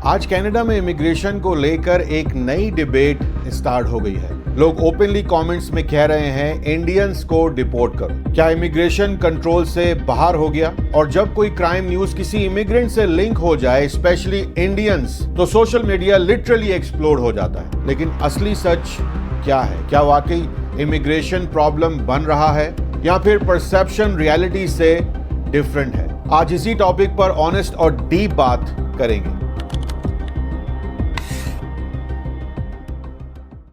आज कनाडा में इमिग्रेशन को लेकर एक नई डिबेट स्टार्ट हो गई है। लोग ओपनली कमेंट्स में कह रहे हैं इंडियंस को डिपोर्ट करो। क्या इमिग्रेशन कंट्रोल से बाहर हो गया? और जब कोई क्राइम न्यूज किसी इमिग्रेंट से लिंक हो जाए, स्पेशली इंडियंस, तो सोशल मीडिया लिटरली एक्सप्लोड हो जाता है। लेकिन असली सच क्या है? क्या वाकई इमिग्रेशन प्रॉब्लम बन रहा है या फिर परसेप्शन रियलिटी से डिफरेंट है? आज इसी टॉपिक पर ऑनेस्ट और डीप बात करेंगे।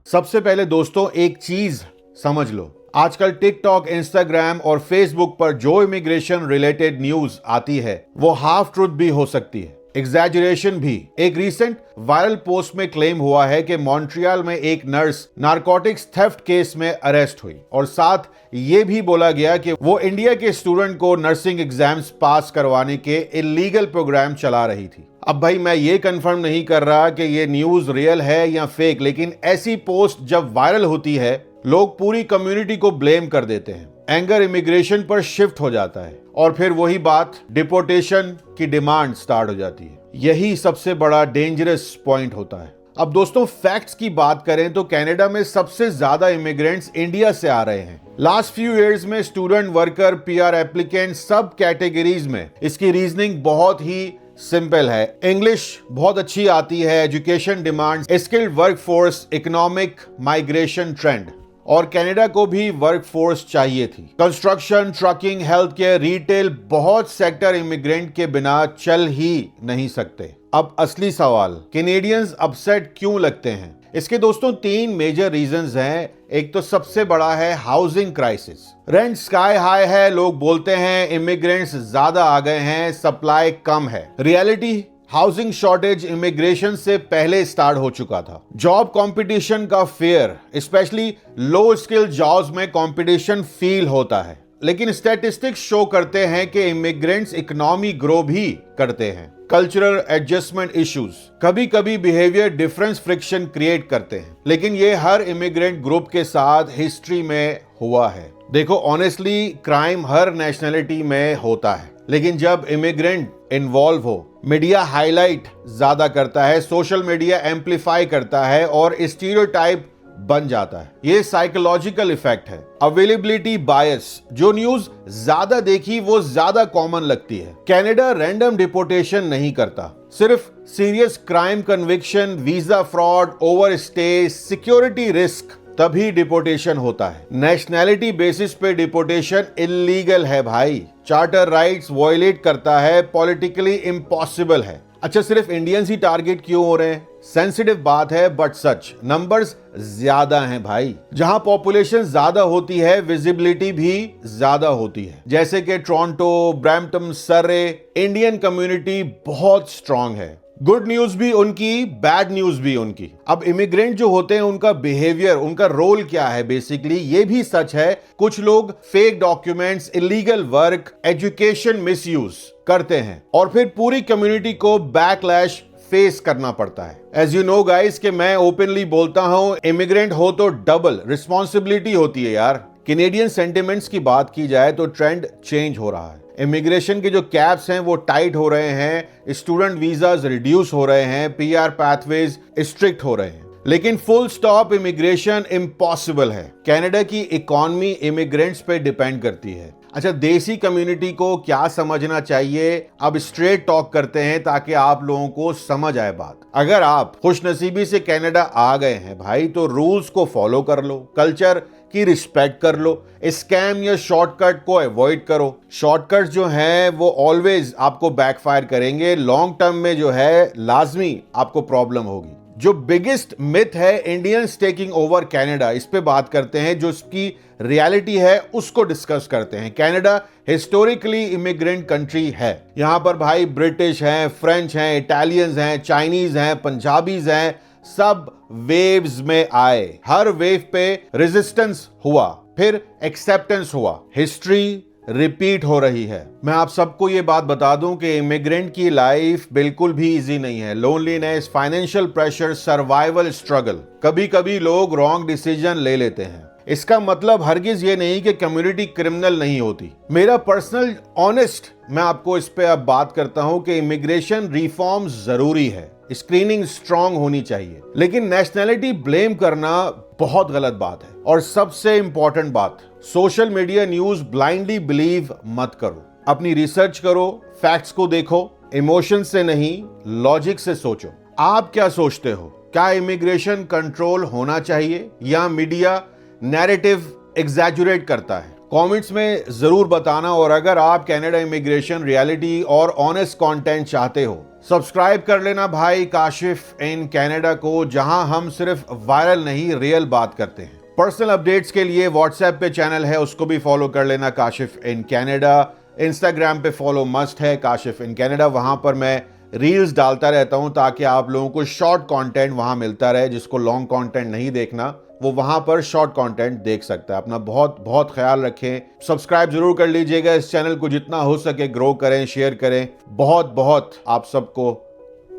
सबसे पहले दोस्तों एक चीज समझ लो, आजकल टिकटॉक, इंस्टाग्राम और फेसबुक पर जो इमिग्रेशन रिलेटेड न्यूज आती है वो हाफ ट्रूथ भी हो सकती है, एग्जैजरेशन भी। एक रीसेंट वायरल पोस्ट में क्लेम हुआ है कि मॉन्ट्रियल में एक नर्स नारकोटिक्स थेफ्ट केस में अरेस्ट हुई और साथ ये भी बोला गया कि वो इंडिया के स्टूडेंट को नर्सिंग एग्जाम्स पास करवाने के इलीगल प्रोग्राम चला रही थी। अब भाई मैं ये कंफर्म नहीं कर रहा कि ये न्यूज रियल है या फेक, लेकिन ऐसी पोस्ट जब वायरल होती है लोग पूरी कम्युनिटी को ब्लेम कर देते हैं। एंगर इमिग्रेशन पर शिफ्ट हो जाता है और फिर वही बात डिपोर्टेशन की डिमांड स्टार्ट हो जाती है। यही सबसे बड़ा डेंजरस पॉइंट होता है। अब दोस्तों फैक्ट्स की बात करें तो कनाडा में सबसे ज्यादा इमिग्रेंट्स इंडिया से आ रहे हैं। लास्ट फ्यू इयर्स में स्टूडेंट, वर्कर, पीआर एप्लीकेंट, सब कैटेगरीज में इसकी रीजनिंग बहुत ही सिंपल है। इंग्लिश बहुत अच्छी आती है, education demand, skilled workforce, economic migration trend, और कनाडा को भी वर्कफोर्स चाहिए थी। Construction, trucking, health care, retail, बहुत सेक्टर इमिग्रेंट के बिना चल ही नहीं सकते। अब असली सवाल, कैनेडियंस अपसेट क्यों लगते हैं? इसके दोस्तों तीन मेजर रीजंस हैं। एक तो सबसे बड़ा है housing crisis. Rent sky high है, लोग बोलते हैं इमिग्रेंट्स ज्यादा आ गए हैं, सप्लाई कम है। रियलिटी, हाउसिंग शॉर्टेज इमिग्रेशन से पहले स्टार्ट हो चुका था। जॉब कंपटीशन का फेयर, स्पेशली लो स्किल जॉब्स में कंपटीशन फील होता है। लेकिन स्टैटिस्टिक्स शो करते हैं कि इमिग्रेंट्स इकोनॉमी ग्रो भी करते हैं। कल्चरल एडजस्टमेंट इश्यूज कभी कभी बिहेवियर डिफरेंस फ्रिक्शन क्रिएट करते हैं, लेकिन ये हर इमिग्रेंट ग्रुप के साथ हिस्ट्री में हुआ है। देखो ऑनेस्टली क्राइम हर नेशनलिटी में होता है, लेकिन जब इमिग्रेंट इन्वॉल्व हो, मीडिया हाईलाइट ज्यादा करता है, सोशल मीडिया एम्पलीफाई करता है और स्टीरियोटाइप बन जाता है। ये साइकोलॉजिकल इफेक्ट है। अवेलेबिलिटी बायस, जो न्यूज ज्यादा देखी वो ज्यादा कॉमन लगती है। कनाडा रैंडम डिपोर्टेशन नहीं करता, सिर्फ serious crime conviction, visa fraud, overstay, security risk, तभी डिपोर्टेशन होता है। नेशनैलिटी बेसिस पे डिपोर्टेशन इलीगल है भाई, चार्टर राइट्स वायलेट करता है, पॉलिटिकली इम्पॉसिबल है। अच्छा सिर्फ इंडियंस ही टारगेट क्यों हो रहे हैं? सेंसिटिव बात है बट सच, नंबर्स ज्यादा हैं भाई। जहां पॉपुलेशन ज्यादा होती है विजिबिलिटी भी ज्यादा होती है। जैसे कि टोरंटो, ब्रैम्पटन, सरे, इंडियन कम्युनिटी बहुत स्ट्रांग है। गुड न्यूज भी उनकी, बैड न्यूज भी उनकी। अब इमिग्रेंट जो होते हैं उनका बिहेवियर, उनका रोल क्या है बेसिकली, ये भी सच है। कुछ लोग fake documents, illegal work, education misuse करते हैं और फिर पूरी कम्युनिटी को बैकलैश फेस करना पड़ता है। एज यू नो गाइस कि मैं ओपनली बोलता हूं, इमिग्रेंट हो तो डबल रिस्पॉन्सिबिलिटी होती है यार। कैनेडियन सेंटिमेंट्स की बात की जाए तो ट्रेंड चेंज हो रहा है। इमिग्रेशन के जो कैप्स हैं वो टाइट हो रहे हैं, स्टूडेंट वीजाज रिड्यूस हो रहे हैं, पीआर पाथवेज स्ट्रिक्ट हो रहे हैं। लेकिन फुल स्टॉप इमिग्रेशन इम्पॉसिबल है। कनाडा की इकोनॉमी इमिग्रेंट्स पे डिपेंड करती है। अच्छा देसी कम्युनिटी को क्या समझना चाहिए, अब स्ट्रेट टॉक करते हैं ताकि आप लोगों को समझ आए बात। अगर आप खुशनसीबी से कनाडा आ गए हैं भाई तो रूल्स को फॉलो कर लो, कल्चर की रिस्पेक्ट कर लो, स्कैम या शॉर्टकट को अवॉइड करो। शॉर्टकट जो हैं वो ऑलवेज आपको बैकफायर करेंगे, लॉन्ग टर्म में जो है लाजमी आपको प्रॉब्लम होगी। जो बिगेस्ट मिथ है इंडियंस टेकिंग ओवर कनाडा, इस पे बात करते हैं। जो इसकी रियलिटी है उसको डिस्कस करते हैं। कनाडा हिस्टोरिकली इमिग्रेंट कंट्री है। यहां पर भाई ब्रिटिश हैं, फ्रेंच हैं, इटालियंस हैं, चाइनीज हैं, पंजाबीज हैं, सब वेव्स में आए। हर वेव पे रेजिस्टेंस हुआ, फिर एक्सेप्टेंस हुआ। हिस्ट्री रिपीट हो रही है। मैं आप सबको ये बात बता दूं कि इमिग्रेंट की लाइफ बिल्कुल भी इजी नहीं है। Loneliness, financial pressure, survival struggle, कभी कभी लोग रॉन्ग डिसीजन ले लेते हैं। इसका मतलब हरगिज ये नहीं कि कम्युनिटी क्रिमिनल नहीं होती। मेरा पर्सनल ऑनेस्ट मैं आपको इस पे अब बात करता हूं कि इमिग्रेशन रिफॉर्म जरूरी है। स्क्रीनिंग स्ट्रांग होनी चाहिए। लेकिन नेशनैलिटी ब्लेम करना बहुत गलत बात है। और सबसे इंपॉर्टेंट बात, social media news blindly believe मत करो। अपनी रिसर्च करो, फैक्ट्स को देखो, इमोशन से नहीं लॉजिक से सोचो। आप क्या सोचते हो? क्या इमिग्रेशन कंट्रोल होना चाहिए या मीडिया नैरेटिव एग्जैजुरेट करता है? कमेंट्स में जरूर बताना। और अगर आप कनाडा इमिग्रेशन रियलिटी और ऑनेस्ट कंटेंट चाहते हो, सब्सक्राइब कर लेना भाई काशिफ इन कनाडा को, जहां हम सिर्फ वायरल नहीं रियल बात करते हैं। पर्सनल अपडेट्स के लिए व्हाट्सएप पे चैनल है, उसको भी फॉलो कर लेना, काशिफ इन कनाडा। इंस्टाग्राम पे फॉलो मस्ट है, काशिफ इन कनाडा। वहां पर मैं रील्स डालता रहता हूं ताकि आप लोगों को शॉर्ट कंटेंट वहां मिलता रहे। जिसको लॉन्ग कंटेंट नहीं देखना वो वहां पर शॉर्ट कंटेंट देख सकता है। अपना बहुत बहुत ख्याल रखें। सब्सक्राइब जरूर कर लीजिएगा। इस चैनल को जितना हो सके ग्रो करें, शेयर करें। बहुत बहुत आप सबको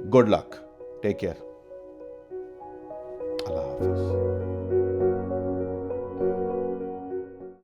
good luck. Take care. Allah हाफिज।